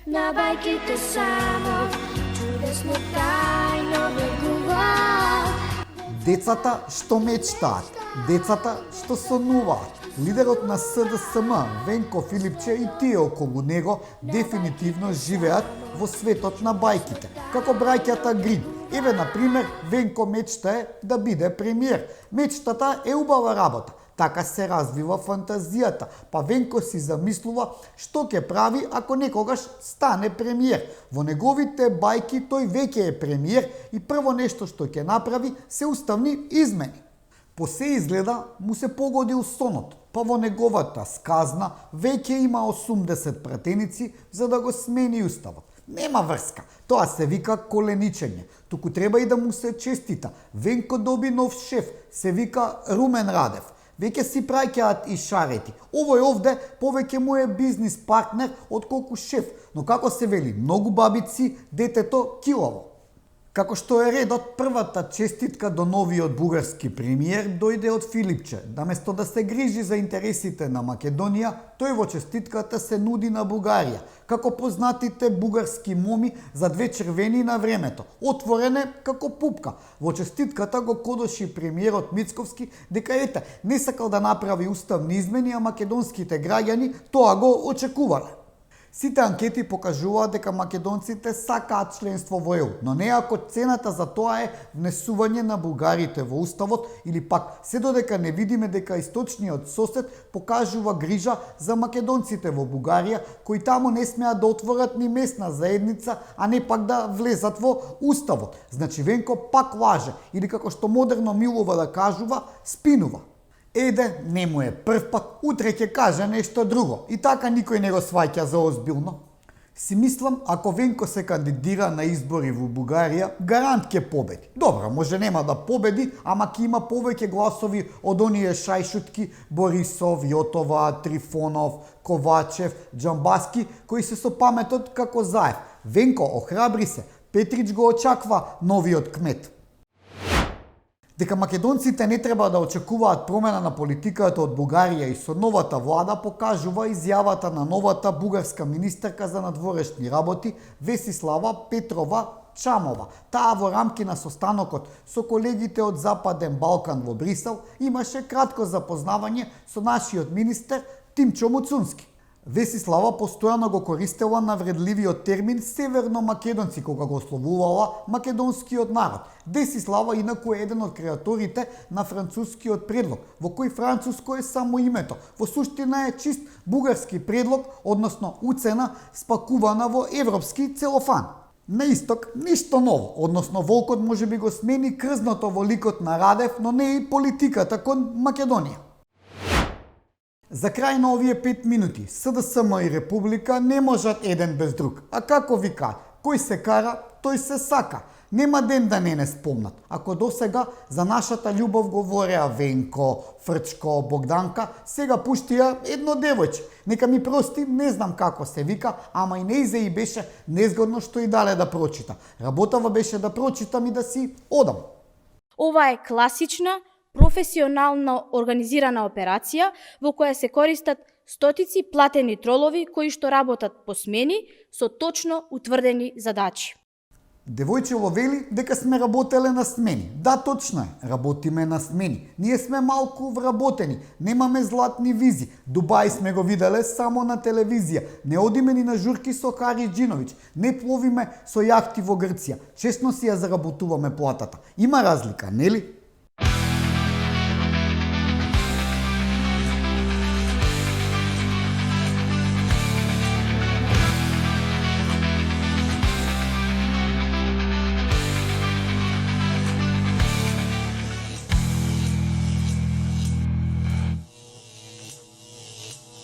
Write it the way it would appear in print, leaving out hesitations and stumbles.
на бајките само чудесно тајно вегуваат. Децата што мечтаат, децата што сонуваат. Лидерот на СДСМ, Венко Филипче, и тие околу него дефинитивно живеат во светот на бајките, како браќата Грин. Еве, например, Венко мечтае да биде премиер. Мечтата е убава работа. Така се развива фантазијата, па Венко си замислува што ќе прави ако некогаш стане премиер. Во неговите бајки тој веќе е премиер и прво нешто што ќе направи се уставни измени. По се изгледа му се погодил сонот, па во неговата сказна веќе има 80 пратеници за да го смени уставот. Нема врска, тоа се вика коленичење, туку треба и да му се честита. Венко доби нов шеф, се вика Румен Радев. Веќе си праќаат и шарети. Овој овде повеќе му е бизнис партнер отколку шеф, но како се вели, многу бабици, детето килаво. Како што е редот, првата честитка до новиот бугарски премиер дојде од Филипче. Наместо да се грижи за интересите на Македонија, тој во честитката се нуди на Бугарија, како познатите бугарски моми за две червени на времето, отворене како пупка. Во честитката го кодоши премиерот Мицковски дека ете, не сакал да направи уставни измени, а македонските граѓани тоа го очекувале. Сите анкети покажуваат дека македонците сакаат членство во ЕУ, но не ако цената за тоа е внесување на бугарите во уставот или пак се додека не видиме дека источниот сосед покажува грижа за македонците во Бугарија, кои таму не смеат да отворат ни местна заедница, а не пак да влезат во уставот. Значи Венко пак лаже или како што модерно Милова да кажува, спинува. Еде, не му е прв пат, утре ќе каже нешто друго и така никој не го сваќа за озбилно. Си мислам, ако Венко се кандидира на избори во Бугарија, гарант ќе победи. Добро, може нема да победи, ама ќе има повеќе гласови од оние шајшутки Борисов, Јотова, Трифонов, Ковачев, Џамбаски, кои се со паметот како Заев. Венко, охрабри се, Петрич го очаква новиот кмет. Дека македонците не треба да очекуваат промена на политиката од Бугарија и со новата влада покажува изјавата на новата бугарска министерка за надворешни работи Весислава Петрова Чамова. Таа во рамки на состанокот со колегите од Западен Балкан во Брисел имаше кратко запознавање со нашиот министер Тимчо Муцунски. Весислава постојано го користела навредливиот термин северно-македонци кога го словувала македонскиот народ. Десислава инаку е еден од креаторите на францускиот предлог, во кој француско е само името. Во суштина е чист бугарски предлог, односно уцена спакувана во европски целофан. На исток ништо ново, односно волкот може би го смени крзното во ликот на Радев, но не и политиката кон Македонија. За крај на овие 5 минути, СДСМ и Република не можат еден без друг. А како вика, кој се кара, тој се сака. Нема ден да не спомнат. Ако досега за нашата љубов говореа Венко, Фрчко, Богданка, сега пуштија едно девојче. Нека ми прости, не знам како се вика, ама и неизе и беше незгодно што и дале да прочита. Работава беше да прочитам и да си одам. Ова е класична, професионално организирана операција во која се користат стотици платени тролови кои што работат по смени со точно утврдени задачи. Девојчево вели дека сме работеле на смени. Да, точно е, работиме на смени. Ние сме малку вработени, немаме златни визи. Дубај сме го виделе само на телевизија. Не одиме ни на журки со Хари Џиновиќ. Не пловиме со јахти во Грција. Честно си ја заработуваме платата. Има разлика, нели?